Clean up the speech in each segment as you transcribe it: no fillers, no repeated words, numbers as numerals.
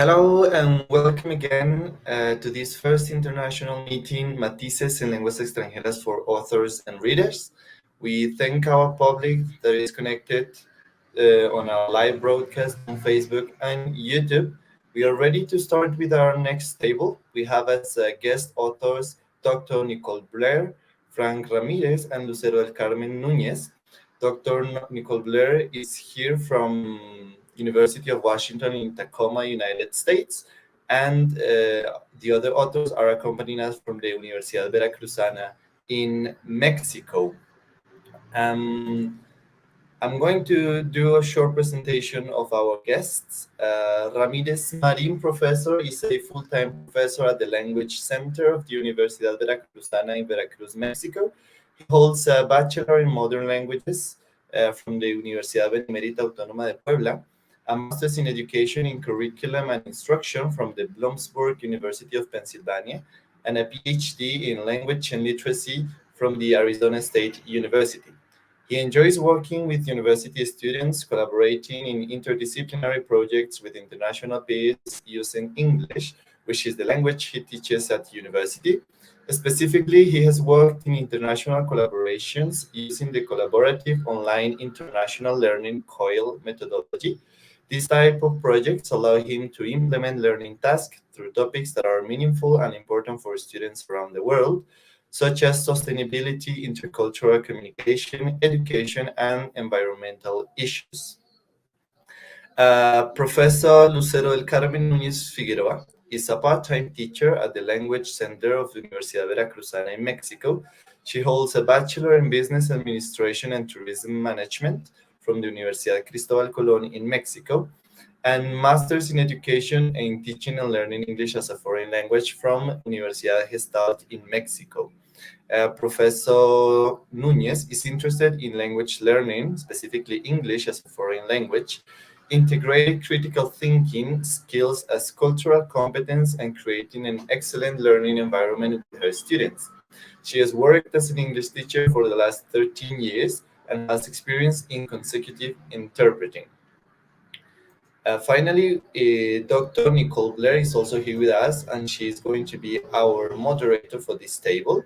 Hello and welcome again to this first international meeting, Matices en Lenguas Extranjeras for authors and readers. We thank our public that is connected on our live broadcast on Facebook and YouTube. We are ready to start with our next table. We have as guest authors Dr. Nicole Blair, Frank Ramirez, and Lucero del Carmen Núñez. Dr. Nicole Blair is here from University of Washington in Tacoma, United States, and the other authors are accompanying us from the Universidad Veracruzana in Mexico. I'm going to do a short presentation of our guests. Ramirez Marín professor is a full-time professor at the Language Center of the Universidad Veracruzana in Veracruz, Mexico. He holds a Bachelor in Modern Languages from the Universidad Benemérita Autónoma de Puebla, a Master's in Education in Curriculum and Instruction from the Bloomsburg University of Pennsylvania, and a PhD in Language and Literacy from the Arizona State University. He enjoys working with university students, collaborating in interdisciplinary projects with international peers using English, which is the language he teaches at the university. Specifically, he has worked in international collaborations using the collaborative online international learning COIL methodology. This type of projects allow him to implement learning tasks through topics that are meaningful and important for students around the world, such as sustainability, intercultural communication, education, and environmental issues. Professor Lucero del Carmen Núñez Figueroa is a part-time teacher at the Language Center of the Universidad Veracruzana in Mexico. She holds a Bachelor in Business Administration and Tourism Management from the Universidad Cristóbal Colón in Mexico, and Masters in Education and Teaching and Learning English as a Foreign Language from Universidad Gestalt in Mexico. Professor Núñez is interested in language learning, specifically English as a foreign language, integrated critical thinking skills as cultural competence, and creating an excellent learning environment with her students. She has worked as an English teacher for the last 13 years and has experience in consecutive interpreting. Finally, Dr. Nicole Blair is also here with us, and she is going to be our moderator for this table.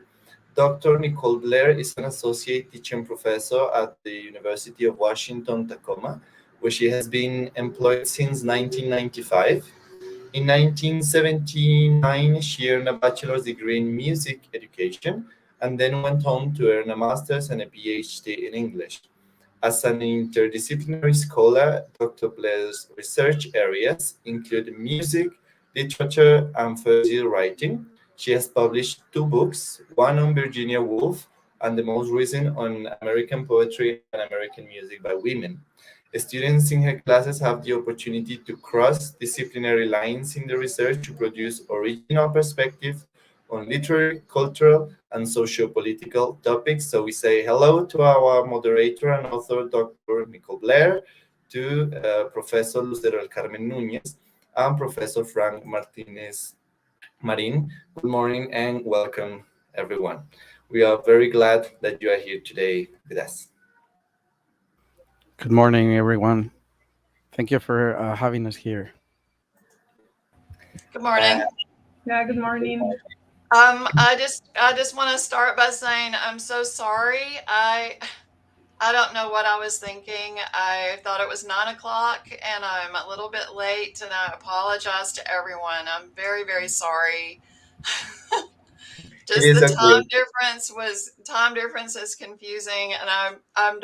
Dr. Nicole Blair is an associate teaching professor at the University of Washington, Tacoma, where she has been employed since 1995. In 1979, she earned a bachelor's degree in music education and then went on to earn a master's and a PhD in English. As an interdisciplinary scholar, Dr. Blair's research areas include music, literature, and first-year writing. She has published 2 books, one on Virginia Woolf and the most recent on American poetry and American music by women. Students in her classes have the opportunity to cross disciplinary lines in the research to produce original perspectives on literary, cultural, and socio-political topics. So we say hello to our moderator and author, Dr. Nicole Blair, to Professor Lucero del Carmen Núñez, and Professor Frank Martinez Marín. Good morning and welcome, everyone. We are very glad that you are here today with us. Good morning, everyone. Thank you for having us here. Good morning. Good morning. I just want to start by saying I'm so sorry. I don't know what I was thinking. I thought it was 9 o'clock and I'm a little bit late, and I apologize to everyone. I'm very, very sorry. Just the time difference is confusing, and I'm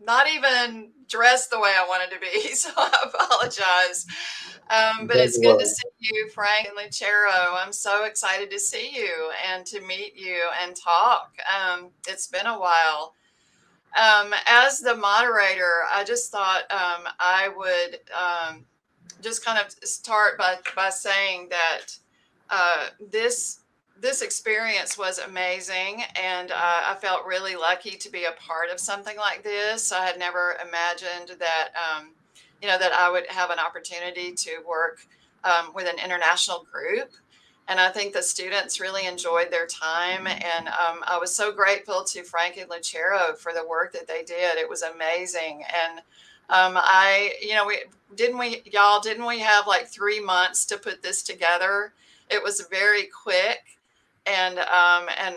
not even dressed the way I wanted to be, so I apologize. But it's good to see you, Frank and Lucero. I'm so excited to see you and to meet you and talk. It's been a while. As the moderator, I just thought I would just kind of start by saying that this experience was amazing, and I felt really lucky to be a part of something like this. I had never imagined that that I would have an opportunity to work with an international group. And I think the students really enjoyed their time. And I was so grateful to Frank and Lucero for the work that they did. It was amazing. And didn't we have like 3 months to put this together? It was very quick. And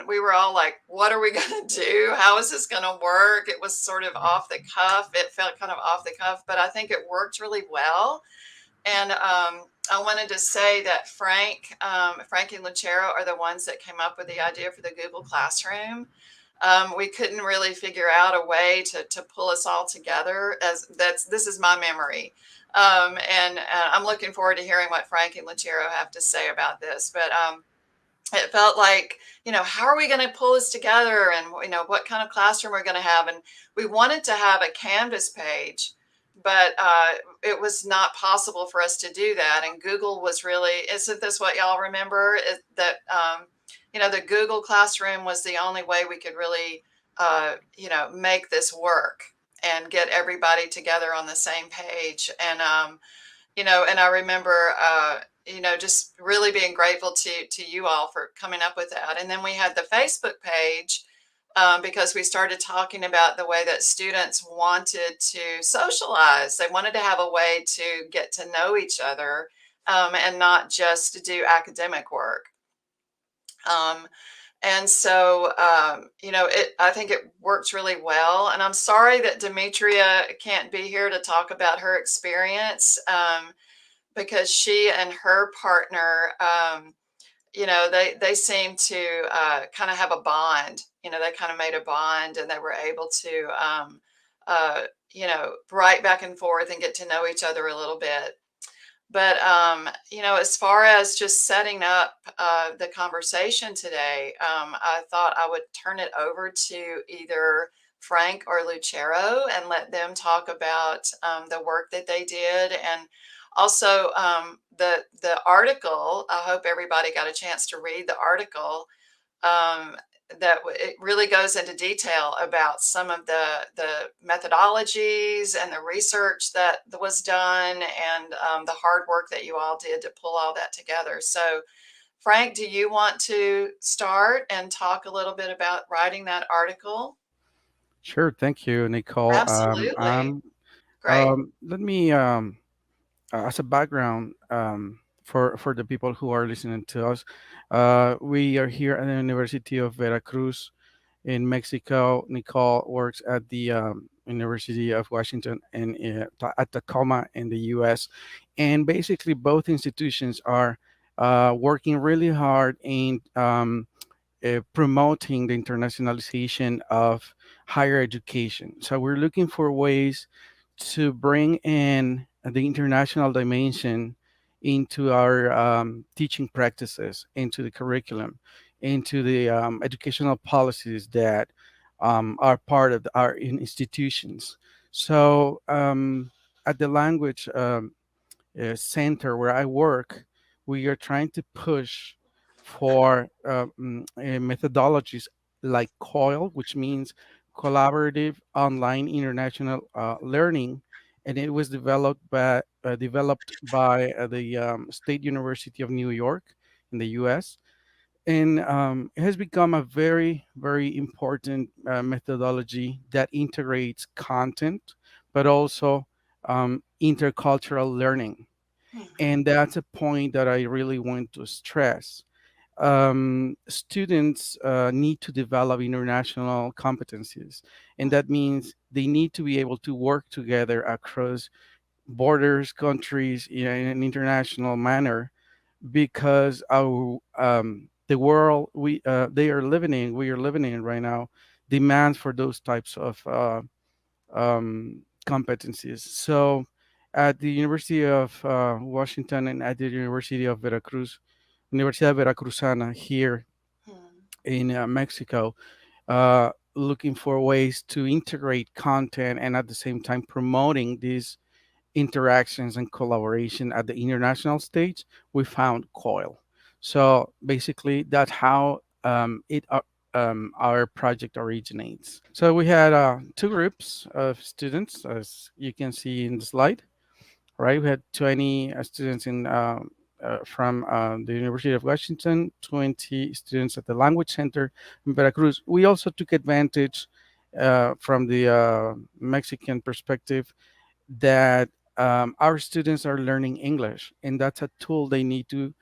we were all like, what are we going to do? How is this going to work? It was sort of off the cuff. It felt kind of off the cuff, but I think it worked really well. And I wanted to say that Frank and Lucero are the ones that came up with the idea for the Google Classroom. We couldn't really figure out a way to pull us all together. This is my memory. And I'm looking forward to hearing what Frank and Lucero have to say about this. But it felt like, how are we going to pull this together, and, what kind of classroom we're going to have. And we wanted to have a Canvas page, but it was not possible for us to do that. And Google was really, isn't this what y'all remember? The Google Classroom was the only way we could really, make this work and get everybody together on the same page. And, and I remember, just really being grateful to you all for coming up with that. And then we had the Facebook page, because we started talking about the way that students wanted to socialize. They wanted to have a way to get to know each other, and not just to do academic work. And so, I think it works really well. And I'm sorry that Demetria can't be here to talk about her experience, because she and her partner, they seem to kind of have a bond. They kind of made a bond, and they were able to, write back and forth and get to know each other a little bit. But, as far as just setting up the conversation today, I thought I would turn it over to either Frank or Lucero and let them talk about the work that they did. And also the article, I hope everybody got a chance to read the article. It really goes into detail about some of the methodologies and the research that was done, and the hard work that you all did to pull all that together. So, Frank, do you want to start and talk a little bit about writing that article? Sure. Thank you, Nicole. Absolutely. Great. Let me, as a background, for the people who are listening to us, we are here at the University of Veracruz in Mexico. Nicole works at the University of Washington at Tacoma in the U.S. And basically, both institutions are working really hard in promoting the internationalization of higher education. So we're looking for ways to bring in the international dimension into our teaching practices, into the curriculum, into the educational policies that are part of our institutions. So at the language center where I work, we are trying to push for methodologies like COIL, which means collaborative online international learning, and it was developed by the State University of New York in the U.S. And it has become a very, very important methodology that integrates content, but also intercultural learning. And that's a point that I really want to stress. Students need to develop international competencies, and that means they need to be able to work together across borders, countries, in an international manner, because the world we are living in right now demands for those types of competencies. So, at the University of Washington and at the University of Veracruz, Universidad Veracruzana here in Mexico, looking for ways to integrate content and at the same time promoting these interactions and collaboration at the international stage, we found COIL. So basically, that's how our project originates. So we had two groups of students, as you can see in the slide. Right, we had 20 students from the University of Washington, 20 students at the Language Center in Veracruz. We also took advantage from the Mexican perspective that our students are learning English, and that's a tool they need to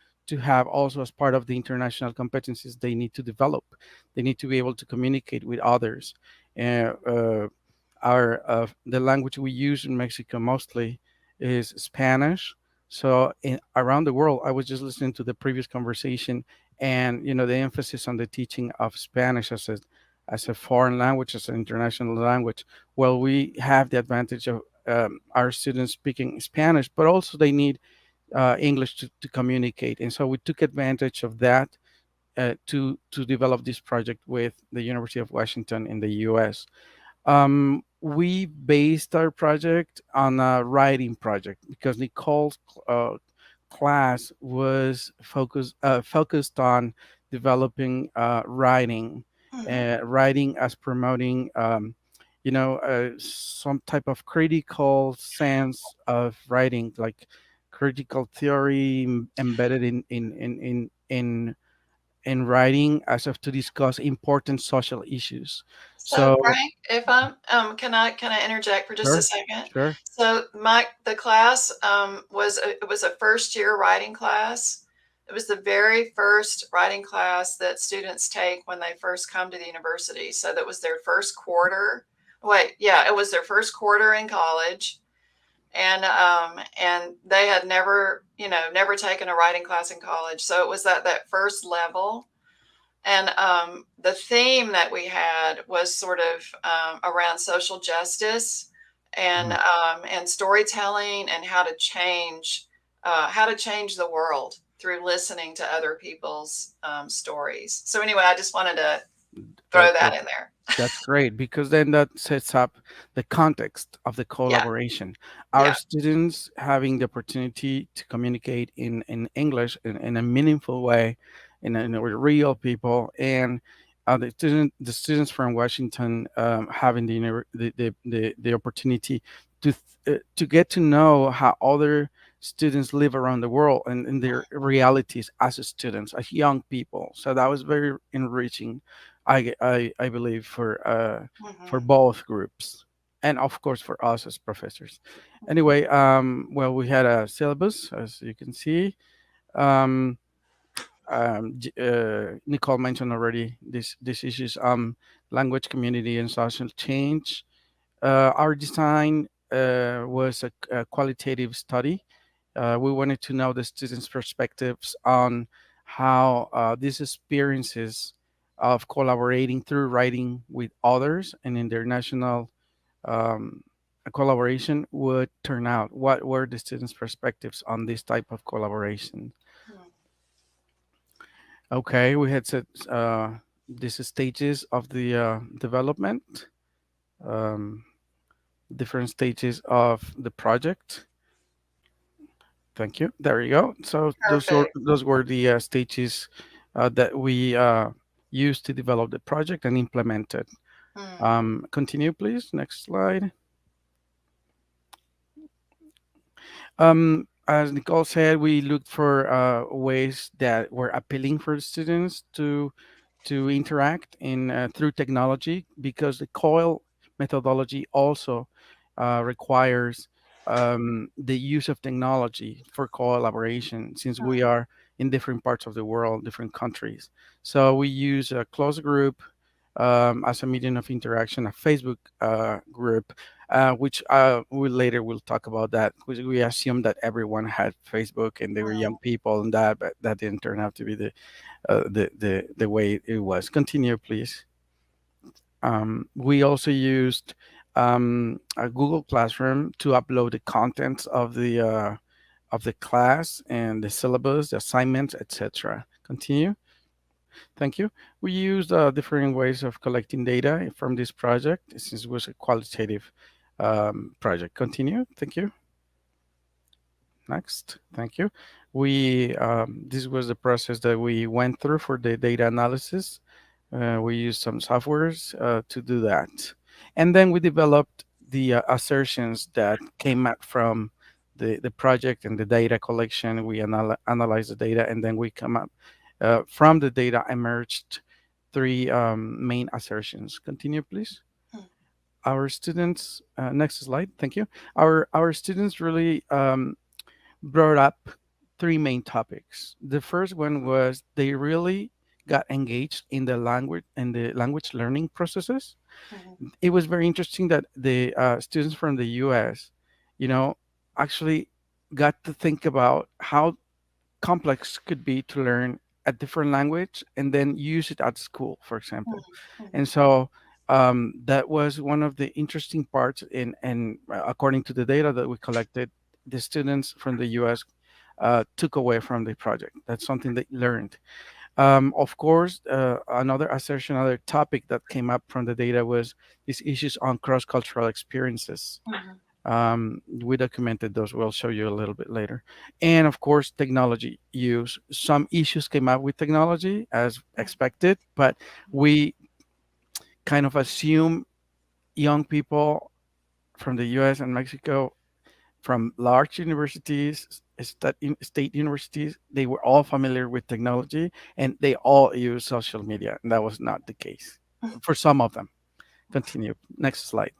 have also as part of the international competencies they need to develop. They need to be able to communicate with others. And our the language we use in Mexico mostly is Spanish. So around the world, I was just listening to the previous conversation, and the emphasis on the teaching of Spanish as a foreign language, as an international language. Well, we have the advantage of our students speaking Spanish, but also they need English to communicate. And so we took advantage of that to develop this project with the University of Washington in the U.S. We based our project on a writing project because Nicole's class was focused on developing writing, writing as promoting, some type of critical sense of writing, like critical theory embedded in writing as of to discuss important social issues. So So Frank, if can I interject for just a sure, second? sure. So the class was a first year writing class. It was the very first writing class that students take when they first come to the university. So that was their first quarter. Wait, yeah, it was their first quarter in college, and they had never taken a writing class in college. So it was that first level. And the theme that we had was sort of around social justice and Mhm. and storytelling and how to change the world through listening to other people's stories. So anyway, I just wanted to throw That, that that in there. that's great because then that sets up the context of the Yeah, collaboration. Our yeah. students having the opportunity to communicate in English in a meaningful way, with real people, and the students from Washington having the opportunity to get to know how other students live around the world and their realities as students, as young people. So that was very enriching, I believe, for Hmm. both groups, and of course for us as professors. Anyway, well, we had a syllabus, as you can see. Um, Nicole mentioned already these issues: language, community, and social change. Our design was a qualitative study. We wanted to know the students' perspectives on how these experiences of collaborating through writing with others and international um, collaboration would turn out. What were the students' perspectives on this type of collaboration? Okay, we had set these stages of the development, um, different stages of the project. Thank you. There you go. So Perfect. those were the stages that we used to develop the project and implement it. Mm. Continue, please. Next slide. As Nicole said, we looked for ways that were appealing for the students to interact in through technology because the COIL methodology also requires the use of technology for collaboration since we are in different parts of the world, different countries. So we use a closed group as a medium of interaction, a Facebook group, which we later will talk about that. We assumed that everyone had Facebook and they were young people and that, but that didn't turn out to be the way it was. Continue, please. We also used a Google Classroom to upload the contents of the class and the syllabus, the assignments, etc. Continue. Thank you. We used different ways of collecting data from this project since it was a qualitative project. Continue. Thank you. Next. Thank you. This was the process that we went through for the data analysis. We used some softwares to do that. And then we developed the assertions that came out from the project and the data collection. We analyzed the data and then we come up from the data emerged three main assertions. Continue, please. our students, next slide, thank you. Our students really brought up three main topics. The first one was they really got engaged in the language learning processes. Mhm. It was very interesting that the students from the U.S., you know, actually got to think about how complex could be to learn a different language and then use it at school, for example. And Mhm. so that was one of the interesting parts and according to the data that we collected, the students from the US took away from the project. That's something they learned. Of course, another assertion, another topic that came up from the data was these issues on cross-cultural experiences. Mhm. We documented those. We'll show you a little bit later. And of course, technology use. Some issues came up with technology as expected, but we kind of assume young people from the US and Mexico from large universities, state universities, they were all familiar with technology and they all use social media. And that was not the case for some of them. Continue. Next slide.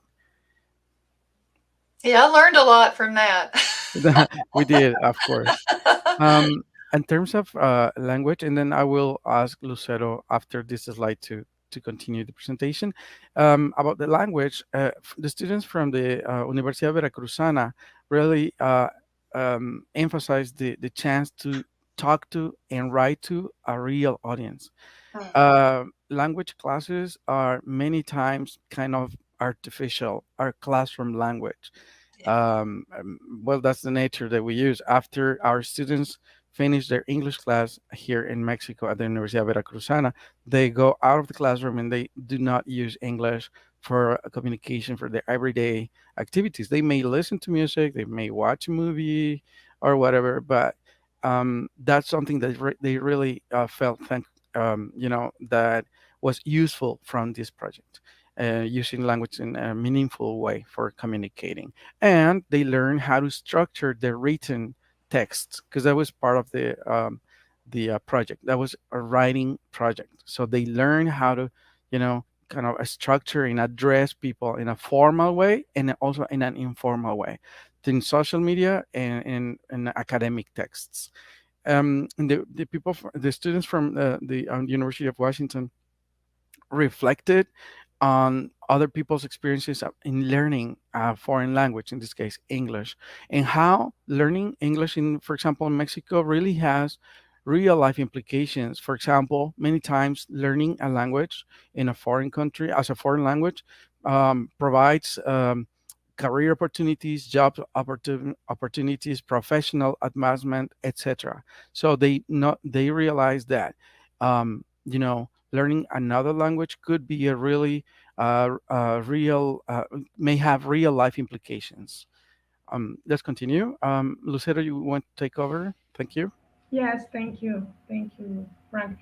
Yeah, I learned a lot from that. We did, of course. In terms of language, and then I will ask Lucero after this slide to continue the presentation about the language. The students from the Universidad Veracruzana really emphasized the chance to talk to and write to a real audience. Mhm. Language classes are many times kind of artificial, our classroom language. Yeah. Well, that's the nature that we use. After our students finish their English class here in Mexico at the Universidad Veracruzana, they go out of the classroom and they do not use English for communication for their everyday activities. They may listen to music, they may watch a movie or whatever, but that's something that they really felt that was useful from this project. Using language in a meaningful way for communicating. And they learn how to structure the written texts because that was part of the project. That was a writing project. So they learn how to, kind of structure and address people in a formal way and also in an informal way in social media and in academic texts. And the students from the University of Washington reflected on other people's experiences in learning a foreign language, in this case English, and how learning English in, for example, in Mexico really has real life implications. For example, many times learning a language in a foreign country as a foreign language provides career opportunities, opportunities, professional advancement, etc. So they realize that learning another language could be a really real may have real life implications. Let's continue. Lucero, you want to take over? Thank you. Yes, thank you. Thank you, Frank.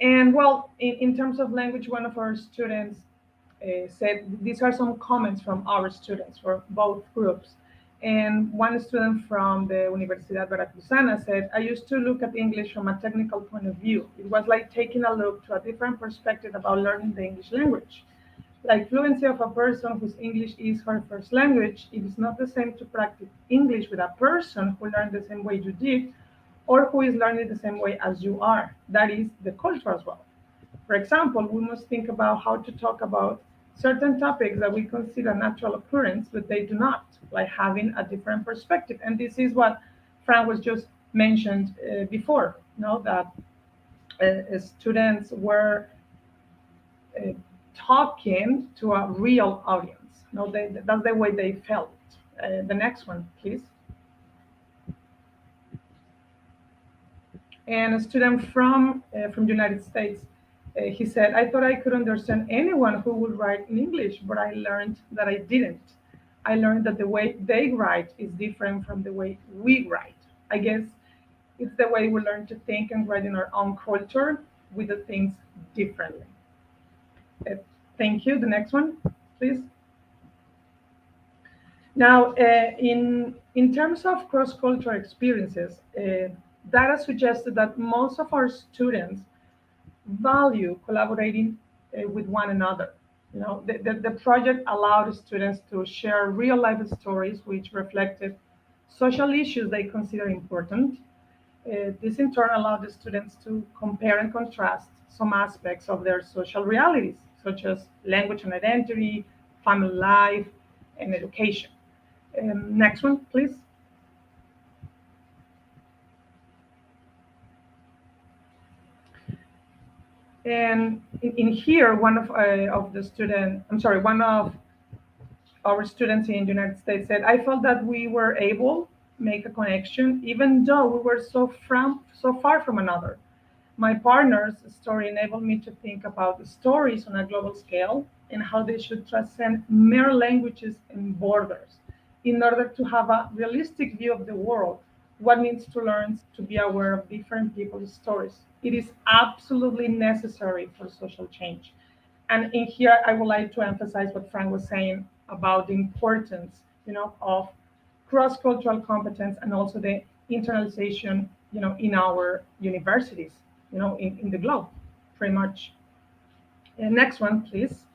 And well, in terms of language, one of our students said these are some comments from our students for both groups. And one student from the Universidad Veracruzana said, I used to look at English from a technical point of view. It was like taking a look to a different perspective about learning the English language. Like fluency of a person whose English is her first language, it is not the same to practice English with a person who learned the same way you did or who is learning the same way as you are. That is the culture as well. For example, we must think about how to talk about certain topics that we consider natural occurrence, but they do not, like having a different perspective. And this is what Frank was just mentioned before, that students were uh, talking to a real audience. That's the way they felt. The next one, please. And a student from the United States, he said, I thought I could understand anyone who would write in English, but I learned that I didn't. I learned that the way they write is different from the way we write. I guess it's the way we learn to think and write in our own culture. We do things differently. Uh, Thank you. The next one, please. Now, in terms of cross-cultural experiences, data suggested that most of our students value collaborating with one another. The project allowed students to share real life stories which reflected social issues they consider important. This in turn allowed the students to compare and contrast some aspects of their social realities, such as language and identity, family life, and education. Next one, please. And in here, one of our students in the United States said, I felt that we were able to make a connection, even though we were so far from another. My partner's story enabled me to think about the stories on a global scale and how they should transcend mere languages and borders in order to have a realistic view of the world, what needs to learn to be aware of different people's stories. It is absolutely necessary for social change. And in here, I would like to emphasize what Frank was saying about the importance, of cross-cultural competence and also the internalization, in our universities, in the globe, pretty much. And next one, please.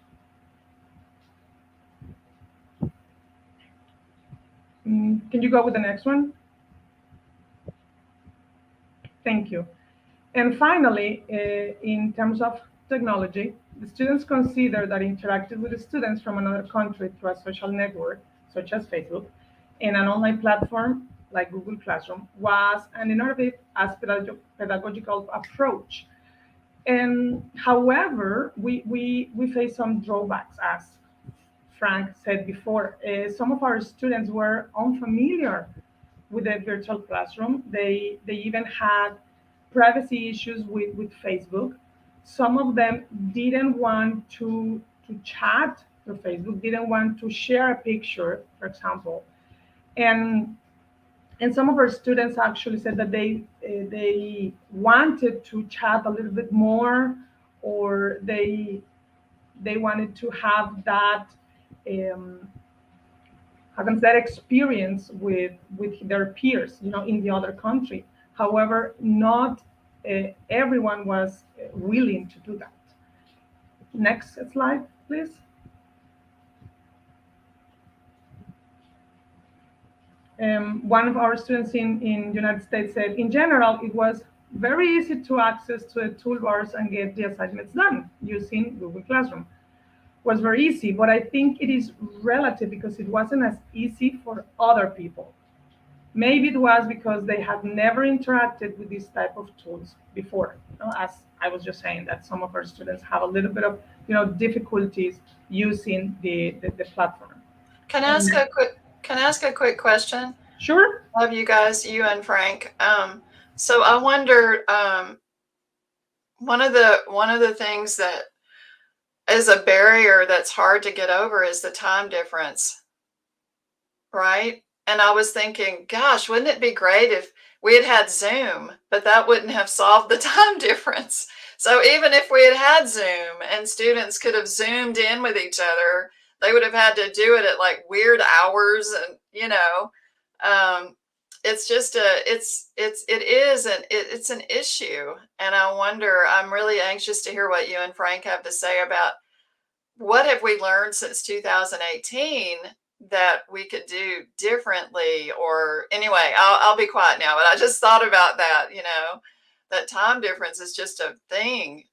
Can you go with the next one? Thank you. And finally, in terms of technology, the students consider that interacting with the students from another country through a social network, such as Facebook, and an online platform like Google Classroom was an innovative as pedagogical approach. And however, we face some drawbacks, as Frank said before. Some of our students were unfamiliar with the virtual classroom. They even had privacy issues with Facebook. Some of them didn't want to chat through Facebook, didn't want to share a picture, for example. And and some of our students actually said that they wanted to chat a little bit more, or they wanted to have that um, having that experience with their peers, in the other country. However, not everyone was willing to do that. Next slide, please. One of our students in the United States said, in general, it was very easy to access to the toolbars and get the assignments done using Google Classroom. Was very easy, but I think it is relative because it wasn't as easy for other people. Maybe it was because they had never interacted with this type of tools before. As I was just saying, that some of our students have a little bit of difficulties using the platform. Can I ask a quick question? Sure. Love you guys, you and Frank. So I wonder, one of the things that is a barrier that's hard to get over is the time difference, right? And I was thinking, gosh, wouldn't it be great if we had Zoom, but that wouldn't have solved the time difference. So even if we had Zoom and students could have Zoomed in with each other, they would have had to do it at like weird hours, and it's just it's an issue. And I wonder, I'm really anxious to hear what you and Frank have to say about what have we learned since 2018 that we could do differently. Or anyway, I'll be quiet now, but I just thought about that, that time difference is just a thing.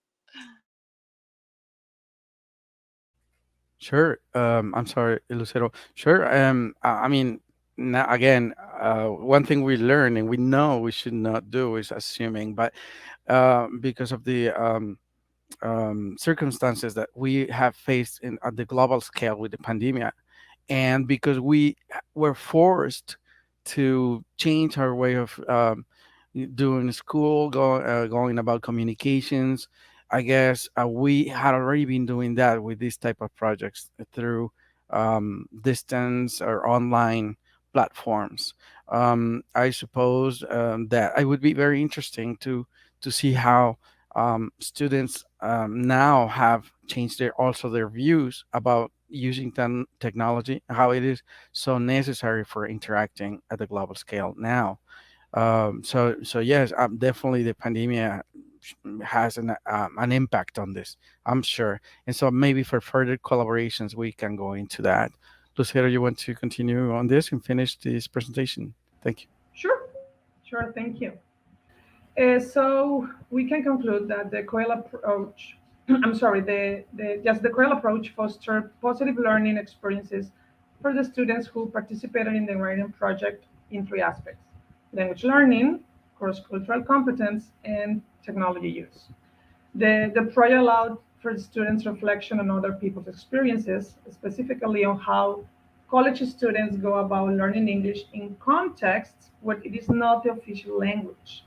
Sure. I'm sorry, Lucero. Sure. I mean, now again, one thing we learn and we know we should not do is assuming, but because of the circumstances that we have faced at the global scale with the pandemic, and because we were forced to change our way of doing school, going about communications. I guess we had already been doing that with this type of projects through distance or online platforms. I suppose that it would be very interesting to see how students now have changed their views about using technology, how it is so necessary for interacting at the global scale now. So yes, definitely the pandemic has an impact on this, I'm sure. And so maybe for further collaborations, we can go into that. Lucero, you want to continue on this and finish this presentation? Thank you. Sure, thank you. So we can conclude that the COIL approach, I'm sorry, the COIL approach fostered positive learning experiences for the students who participated in the writing project in three aspects: language learning, cross-cultural competence, and technology use. The project allowed for the students reflection on other people's experiences, specifically on how college students go about learning English in contexts where it is not the official language.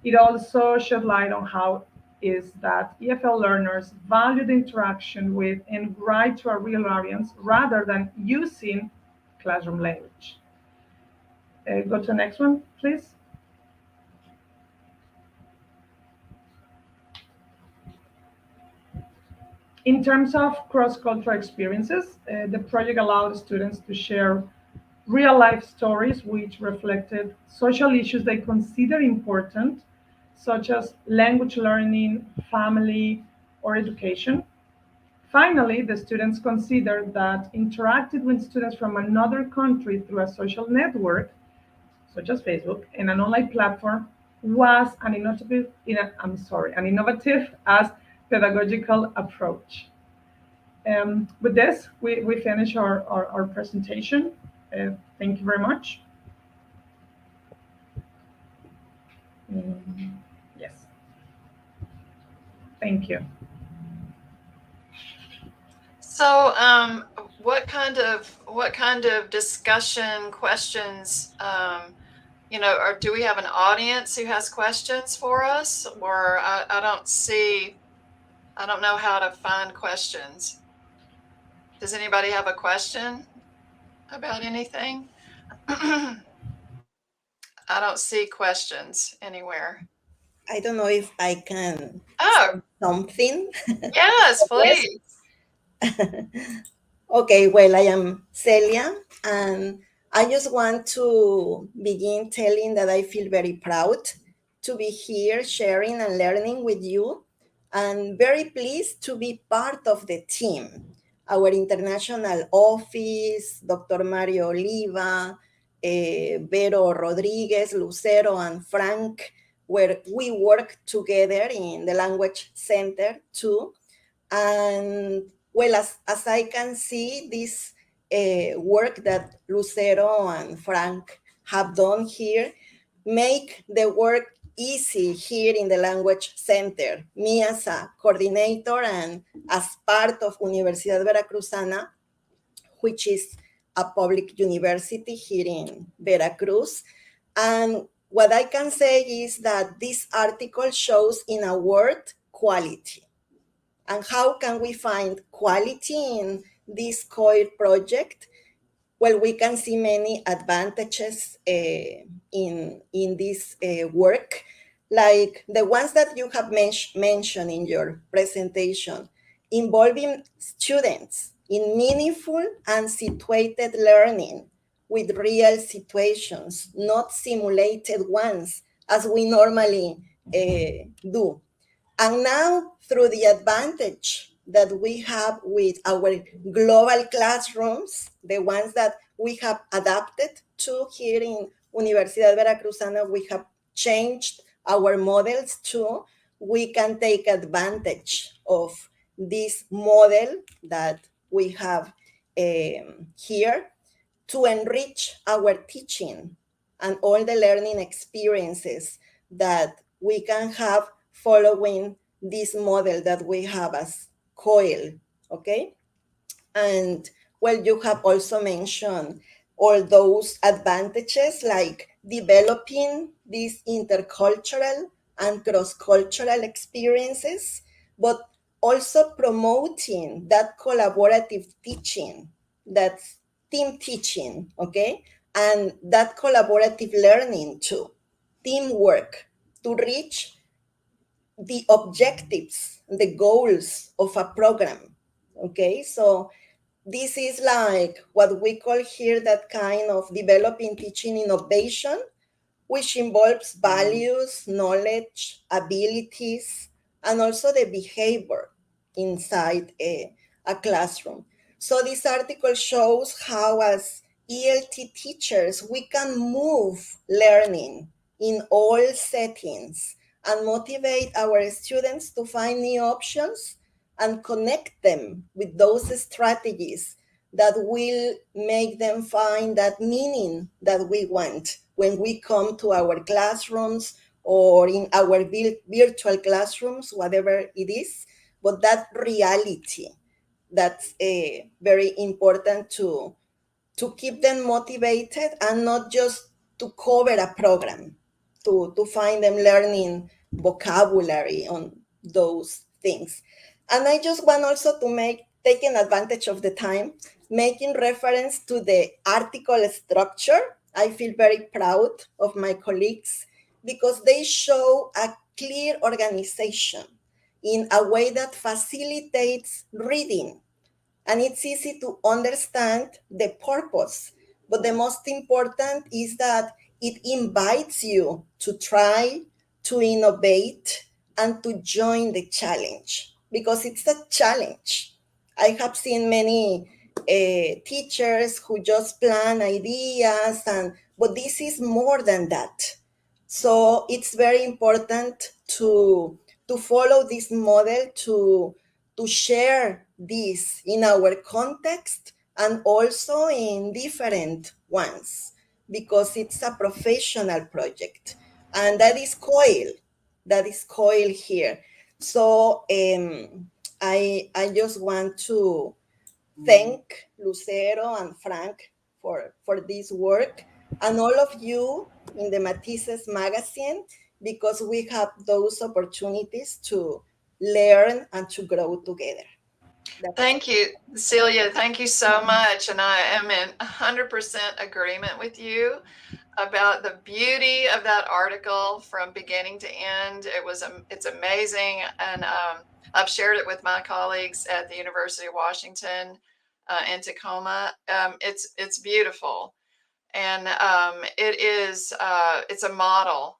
It also shed light on how is that EFL learners value the interaction with and write to a real audience rather than using classroom language. Go to the next one, please. In terms of cross-cultural experiences, the project allowed students to share real-life stories which reflected social issues they consider important, such as language learning, family, or education. Finally, the students considered that interacting with students from another country through a social network, such as Facebook, and an online platform was an innovative as pedagogical approach. With this, we finish our presentation. Thank you very much. Yes. Thank you. So, what kind of discussion questions, or do we have an audience who has questions for us? Or I don't know how to find questions. Does anybody have a question about anything? I don't see questions anywhere. I don't know if I can Oh, say something. yes, please. Okay, well, I am Celia, and I just want to begin telling that I feel very proud to be here sharing and learning with you, and very pleased to be part of the team. Our international office, Dr. Mario Oliva, Vero Rodriguez, Lucero, and Frank, where we work together in the Language Center too. And well, as I can see, this work that Lucero and Frank have done here make the work easy here in the Language Center. Me as a coordinator and as part of Universidad Veracruzana, which is a public university here in Veracruz. And what I can say is that this article shows in a word quality. And how can we find quality in this COIL project? Well, we can see many advantages in this work, like the ones that you have mentioned in your presentation, involving students in meaningful and situated learning with real situations, not simulated ones, as we normally do. And now, through the advantage that we have with our global classrooms, the ones that we have adapted to here in Universidad Veracruzana, we have changed our models too. We can take advantage of this model that we have here to enrich our teaching and all the learning experiences that we can have following this model that we have as COIL, okay? And well, you have also mentioned all those advantages like developing these intercultural and cross-cultural experiences, but also promoting that collaborative teaching, that's team teaching, okay? And that collaborative learning too, teamwork to reach the objectives, the goals of a program, okay? So this is like what we call here that kind of developing teaching innovation, which involves values, knowledge, abilities, and also the behavior inside a classroom. So this article shows how, as ELT teachers, we can move learning in all settings and motivate our students to find new options and connect them with those strategies that will make them find that meaning that we want when we come to our classrooms or in our virtual classrooms, whatever it is. But that reality, that's very important to keep them motivated and not just to cover a program, to find them learning vocabulary on those things. And I just want also to make, taking advantage of the time, making reference to the article structure. I feel very proud of my colleagues because they show a clear organization in a way that facilitates reading, and it's easy to understand the purpose. But the most important is that it invites you to try, to innovate, and to join the challenge, because it's a challenge. I have seen many teachers who just plan ideas, but this is more than that. So it's very important to follow this model, to share this in our context and also in different ones, because it's a professional project. And that is COIL. That is COIL here. So I just want to thank Lucero and Frank for this work, and all of you in the Matices magazine, because we have those opportunities to learn and to grow together. Thank you, Celia. Thank you so much. And I am in 100% agreement with you about the beauty of that article from beginning to end. It's amazing. And I've shared it with my colleagues at the University of Washington in Tacoma. It's beautiful. And it's a model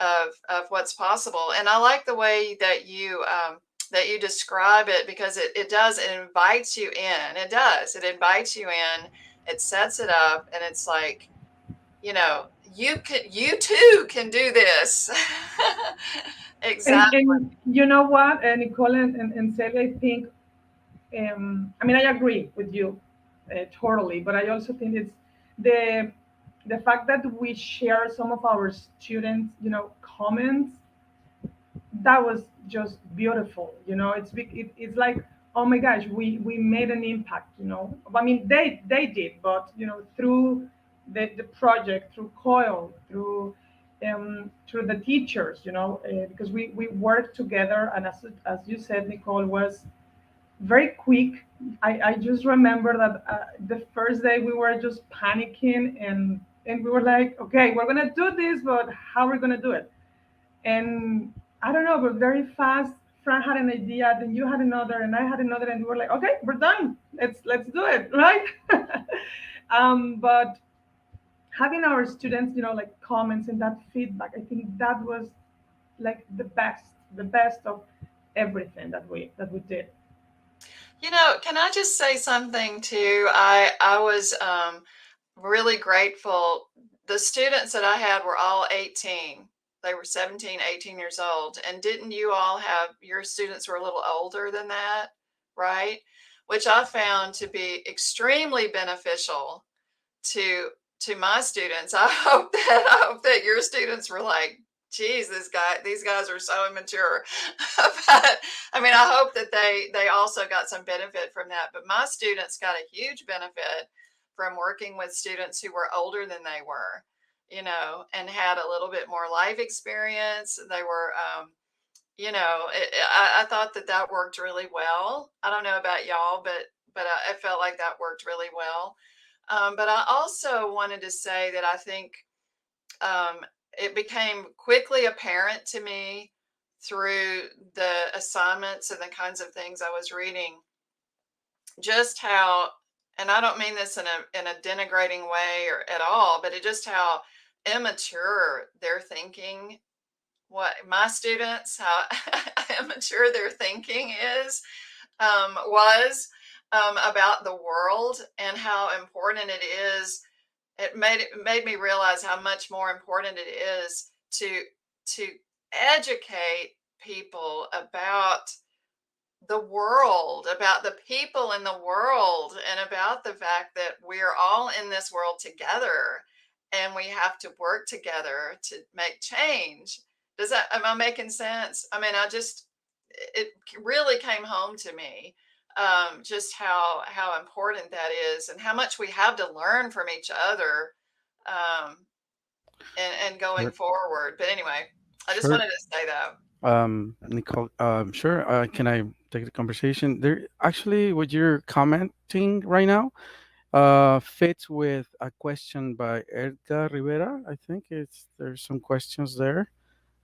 of what's possible. And I like the way that you describe it, because it invites you in. It invites you in, it sets it up, and it's like, you too can do this. Exactly. And you know what, Nicole and Celia, I think, I mean, I agree with you totally, but I also think it's the fact that we share some of our students, comments. That was just beautiful. It's like, oh my gosh, we made an impact. I mean, they did, but through the project, through COIL, through the teachers, because we worked together, and as you said, Nicole, was very quick. I just remember that the first day we were just panicking, and we were like, okay, we're gonna do this, but how are we gonna do it? And I don't know, but very fast, Frank had an idea, then you had another, and I had another, and we were like, okay, we're done. Let's do it, right? But having our students, like comments and that feedback, I think that was like the best of everything that we did. Can I just say something too? I was really grateful. The students that I had were all 18. They were 17, 18 years old. And didn't you all have, your students were a little older than that, right? Which I found to be extremely beneficial to my students. I hope that your students were like, geez, these guys are so immature. But I mean, I hope that they also got some benefit from that. But my students got a huge benefit from working with students who were older than they were, and had a little bit more life experience. They were, I thought that worked really well. I don't know about y'all, but I felt like that worked really well. But I also wanted to say that I think it became quickly apparent to me through the assignments and the kinds of things I was reading, just how, and I don't mean this in a denigrating way or at all, but just how immature their thinking, what my students, how immature their thinking was about the world, and how important it is. It made me realize how much more important it is to educate people about the world, about the people in the world, and about the fact that we're all in this world together, and we have to work together to make change. Am I making sense? I mean, it really came home to me, just how important that is, and how much we have to learn from each other, um, and going Sure. forward. But anyway, I just Sure. wanted to say that. Nicole, sure. Can I take the conversation? There, actually, what you're commenting right now, fits with a question by Edgar Rivera. I think there's some questions there.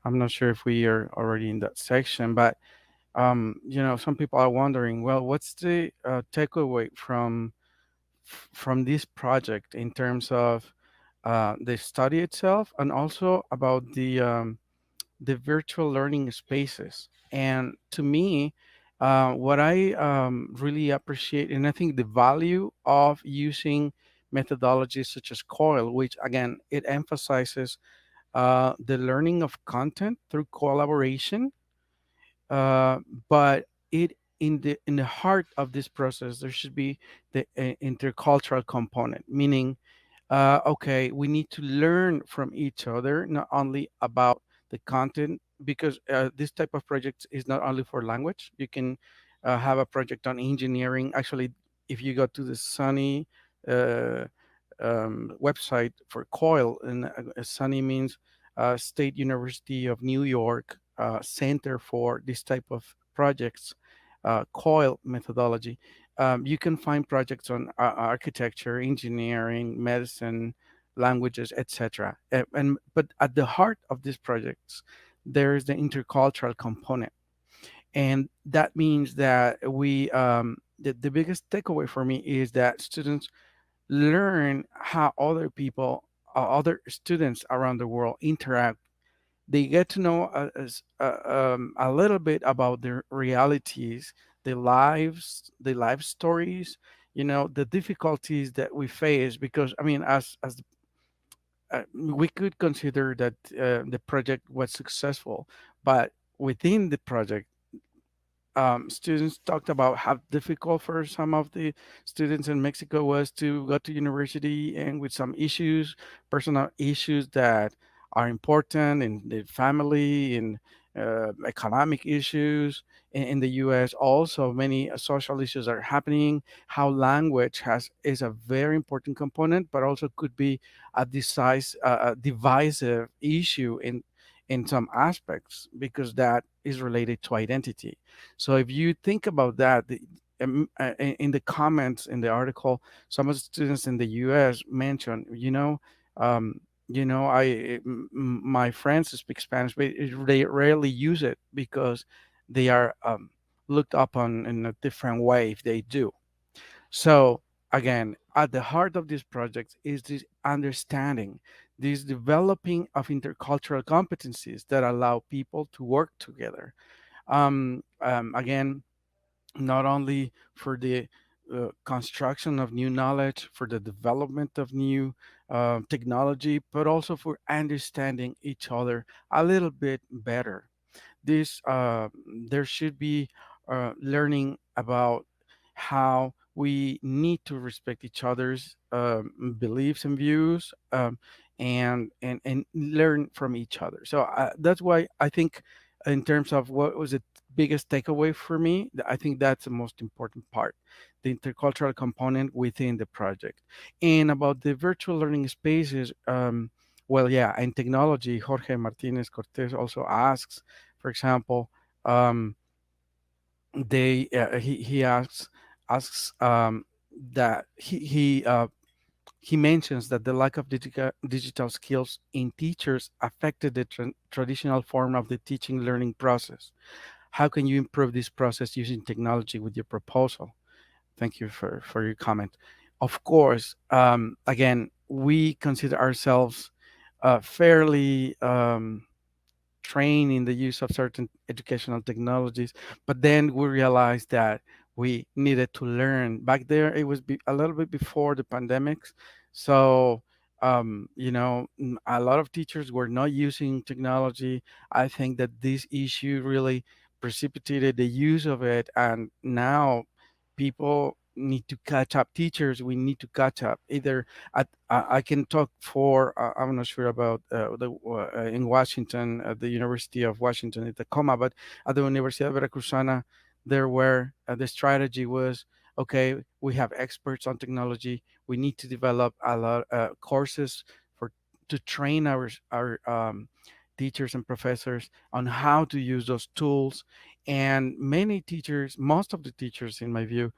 I'm not sure if we are already in that section, but some people are wondering, well, what's the takeaway from this project in terms of the study itself, and also about the virtual learning spaces. And to me, what I really appreciate, and I think the value of using methodologies such as COIL, which again, it emphasizes the learning of content through collaboration, uh, but it in the heart of this process, there should be the intercultural component, meaning okay, we need to learn from each other, not only about the content, because this type of project is not only for language. You can have a project on engineering. Actually, if you go to the Sunny uh, website for COIL, and Sunny means State University of New York Center for this type of projects, COIL methodology. You can find projects on architecture, engineering, medicine, languages, etc. And but at the heart of these projects, there is the intercultural component, and that means that the biggest takeaway for me is that students learn how other people, other students around the world interact. They get to know a little bit about their realities, their lives, their life stories, the difficulties that we face. Because I mean, as we could consider that the project was successful, but within the project, students talked about how difficult for some of the students in Mexico was to go to university, and with some issues, personal issues that are important in the family and economic issues. In the U.S., also many social issues are happening. How language is a very important component, but also could be a divisive issue in some aspects, because that is related to identity. So if you think about that, in the comments in the article, some of the students in the U.S. mentioned, my friends speak Spanish, but they rarely use it because they are looked upon in a different way if they do. So again, at the heart of this project is this understanding, this developing of intercultural competencies that allow people to work together. Again, not only for the construction of new knowledge, for the development of new technology, but also for understanding each other a little bit better. This There should be learning about how we need to respect each other's beliefs and views, and learn from each other. So that's why I think, in terms of what was the biggest takeaway for me, I think that's the most important part, the intercultural component within the project. And about the virtual learning spaces, well, yeah, and technology, Jorge Martinez Cortez also asks, for example, he asks that he mentions that the lack of digital skills in teachers affected the traditional form of the teaching learning process. How can you improve this process using technology with your proposal? Thank you for your comment. Of course, again, we consider ourselves fairly trained in the use of certain educational technologies, but then we realized that we needed to learn. Back there, it was a little bit before the pandemics, so a lot of teachers were not using technology. I think that this issue really precipitated the use of it, and now people need to catch up. Teachers, we need to catch up. Either I can talk for I'm not sure about in Washington, at the University of Washington in Tacoma, but at the Universidad Veracruzana, there were the strategy was, okay, we have experts on technology. We need to develop a lot courses for to train our teachers and professors on how to use those tools. And many teachers, most of the teachers, in my view,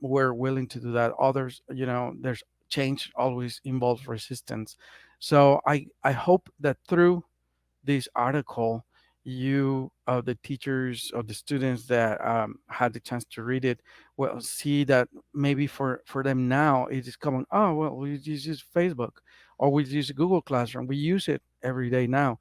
were willing to do that. Others, there's change always involves resistance. So I hope that through this article, you, the teachers or the students that had the chance to read it, will see that maybe for them now it is common. Oh well, we just use Facebook or we use Google Classroom. We use it every day now,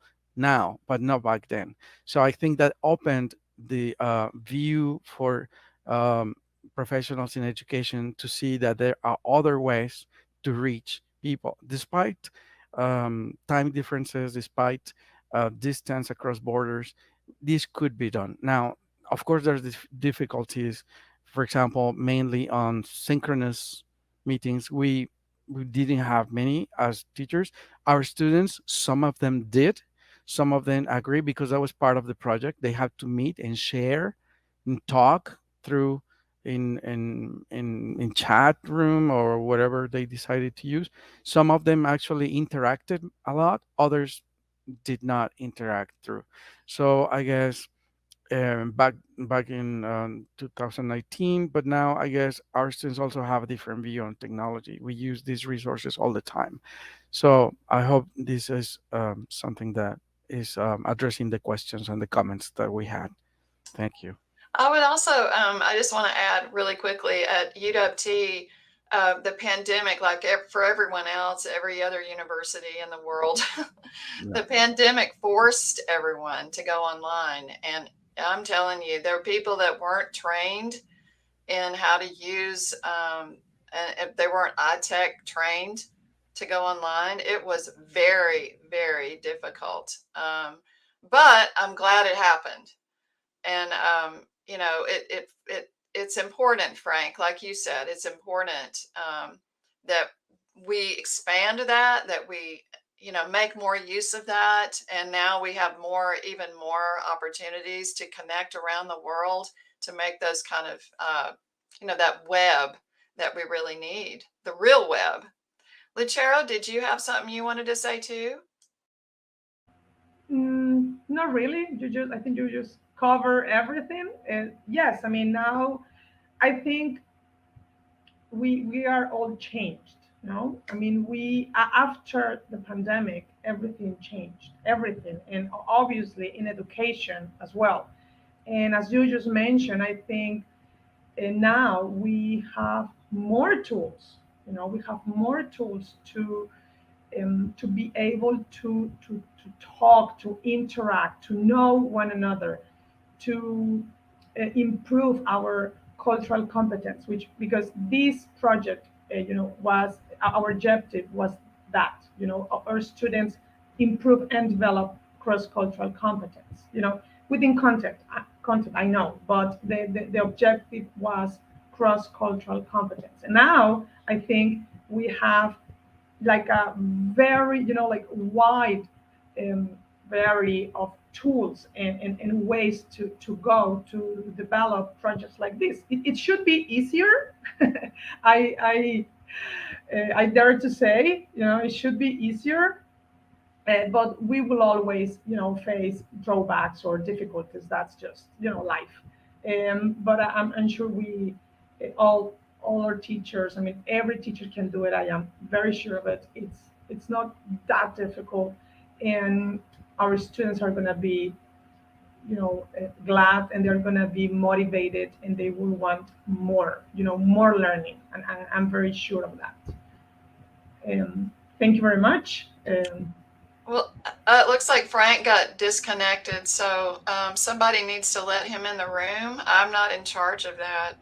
but not back then. So I think that opened the view for um, professionals in education to see that there are other ways to reach people, despite time differences, despite distance across borders. This could be done. Now, of course, there's difficulties. For example, mainly on synchronous meetings, we didn't have many as teachers. Our students, some of them did, some of them agree because that was part of the project. They had to meet and share and talk through in chat room or whatever they decided to use. Some of them actually interacted a lot. Others did not interact through. So I guess back in 2019, but now I guess our students also have a different view on technology. We use these resources all the time. So I hope this is something that is addressing the questions and the comments that we had. Thank you. I would also, I just want to add really quickly at UWT, the pandemic, like for everyone else, every other university in the world, the pandemic forced everyone to go online. And I'm telling you, there were people that weren't trained in how to use, and if they weren't iTech trained to go online, it was very, very difficult. But I'm glad it happened. And, it's important, Frank, like you said, it's important that we expand that we, make more use of that. And now we have even more opportunities to connect around the world to make those kind of, that web that we really need, the real web. Lucero, did you have something you wanted to say too? Not really. I think you just cover everything. Yes, I mean now, I think we are all changed. I mean after the pandemic, everything changed, everything, and obviously in education as well. And as you just mentioned, I think now we have more tools. We have more tools to be able to talk, to interact, to know one another, to improve our cultural competence. Which because this project, was our objective was that our students improve and develop cross-cultural competence. Within content I know, but the objective was cross-cultural competence. And now I think we have like a very like wide variety of tools and ways to go to develop projects like this. It should be easier. I I dare to say, it should be easier, but we will always face drawbacks or difficulties. That's just life. But I'm sure we all our teachers, I mean every teacher can do it. I am very sure of it. It's not that difficult, and our students are going to be glad, and they're going to be motivated, and they will want more, more learning, and I'm very sure of that. Thank you very much. It looks like Frank got disconnected, so somebody needs to let him in the room. I'm not in charge of that.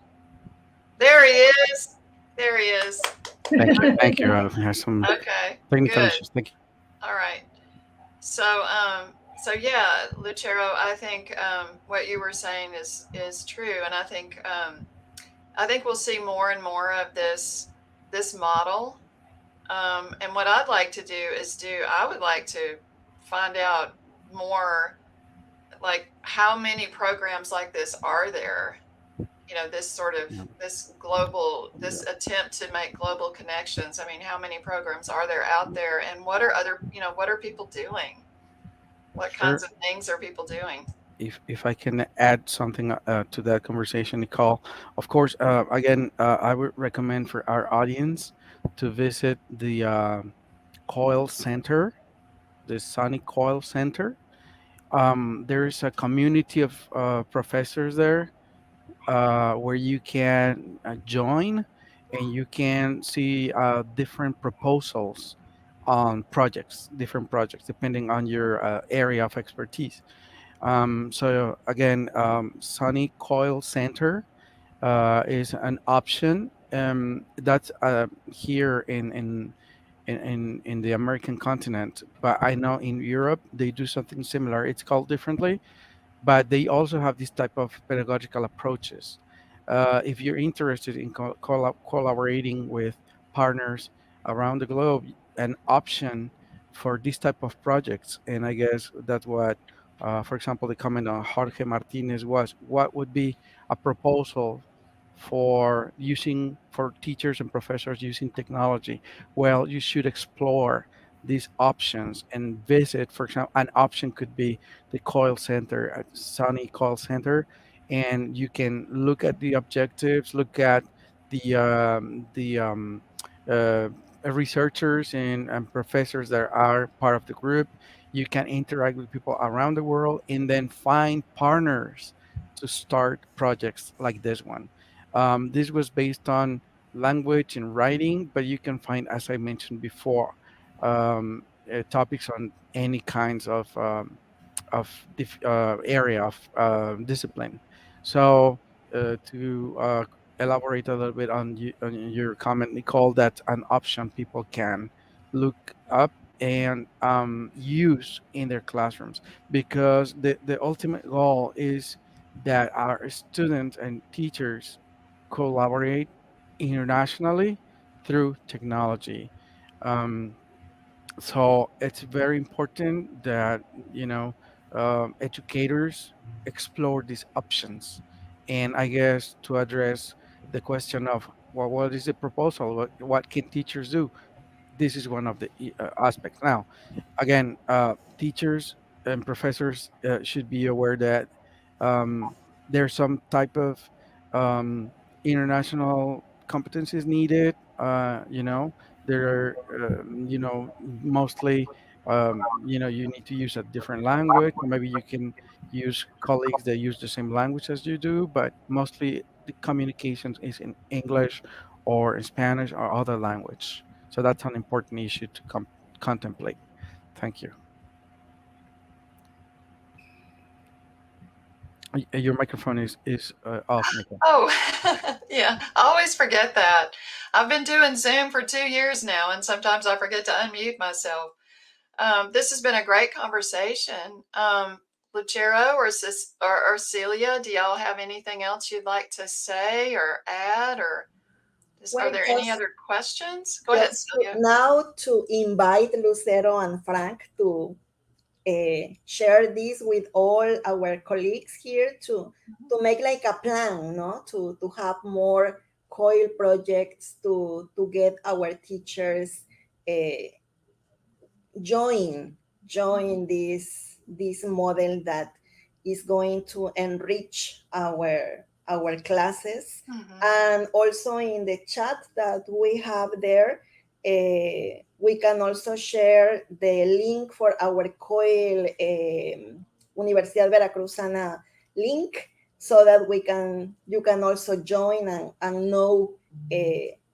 There he is. There he is. Thank you. We have some Okay, technical good. issues. Thank you. All right. So, yeah, Lucero, I think what you were saying is true, and I think we'll see more and more of this model. And what I'd like to do is I would like to find out more, like how many programs like this are there? You know, this sort of Yeah. this attempt to make global connections. I mean, how many programs are there out there, and what are what are people doing? What Sure. kinds of things are people doing? If I can add something to that conversation, Nicole, of course, again, I would recommend for our audience to visit the COIL Center, the Sunny COIL Center. There is a community of professors there where you can join and you can see different proposals on projects, different projects, depending on your area of expertise. So again, Sunny Coil Center is an option that's here in the American continent, but I know in Europe they do something similar. It's called differently, but they also have this type of pedagogical approaches. If you're interested in collaborating with partners around the globe, an option for this type of projects, and I guess that's what, for example, the comment on Jorge Martinez was, what would be a proposal for teachers and professors using technology? Well, you should explore these options and visit. For example, an option could be the COIL Center at Sunny COIL Center, and you can look at the objectives, look at the researchers and professors that are part of the group. You can interact with people around the world, and then find partners to start projects like this one. This was based on language and writing, but you can find, as I mentioned before, topics on any kinds of area of discipline. So to elaborate a little bit on your comment, Nicole, that's an option people can look up and use in their classrooms, because the ultimate goal is that our students and teachers collaborate internationally through technology. Um, so it's very important that you know educators explore these options, and I guess to address the question of, well, what is the proposal, what can teachers do, this is one of the aspects. Now, again, teachers and professors should be aware that um, there's some type of um, international competencies needed. There are, mostly, you need to use a different language. Maybe you can use colleagues that use the same language as you do, but mostly the communications is in English or in Spanish or other language. So that's an important issue to contemplate. Thank you. Your microphone is off, Nicole. Oh, yeah, I always forget that. I've been doing Zoom for 2 years now, and sometimes I forget to unmute myself. This has been a great conversation. Lucero or Celia, do y'all have anything else you'd like to say or add, or are there any other questions? Go ahead, Celia. Now to invite Lucero and Frank to share this with all our colleagues here to make like a plan, no? To have more COIL projects to get our teachers join this model that is going to enrich our classes. And also in the chat that we have there, we can also share the link for our COIL Universidad Veracruzana link, so that you can also join and know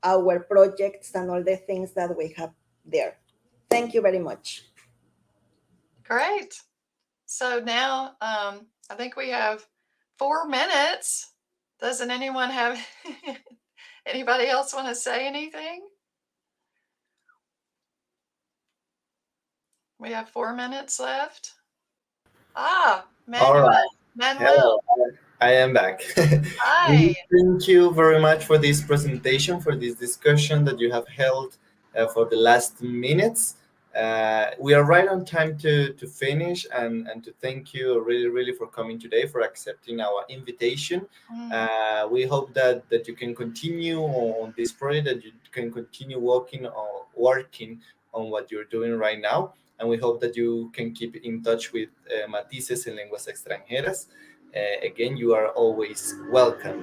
our projects and all the things that we have there. Thank you very much. Great. So now I think we have 4 minutes. Doesn't anyone have anybody else want to say anything? We have 4 minutes left. Manuel. All right. Manuel. Hello, I am back. Hi. Thank you very much for this presentation, for this discussion that you have held for the last minutes. We are right on time to finish, and to thank you really for coming today, for accepting our invitation. We hope that you can continue on this project, that you can continue working on what you're doing right now, and we hope that you can keep in touch with Matices en Lenguas Extranjeras. Again, you are always welcome.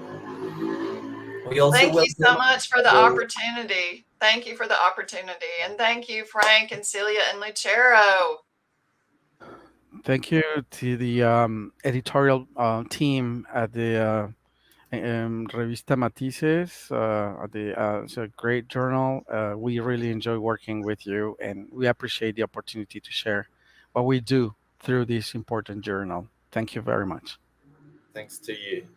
We also Thank you so welcome much for the opportunity. Thank you for the opportunity. And thank you, Frank and Celia and Lucero. Thank you to the editorial team at the Revista Matices. It's a great journal. We really enjoy working with you, and we appreciate the opportunity to share what we do through this important journal. Thank you very much. Thanks to you.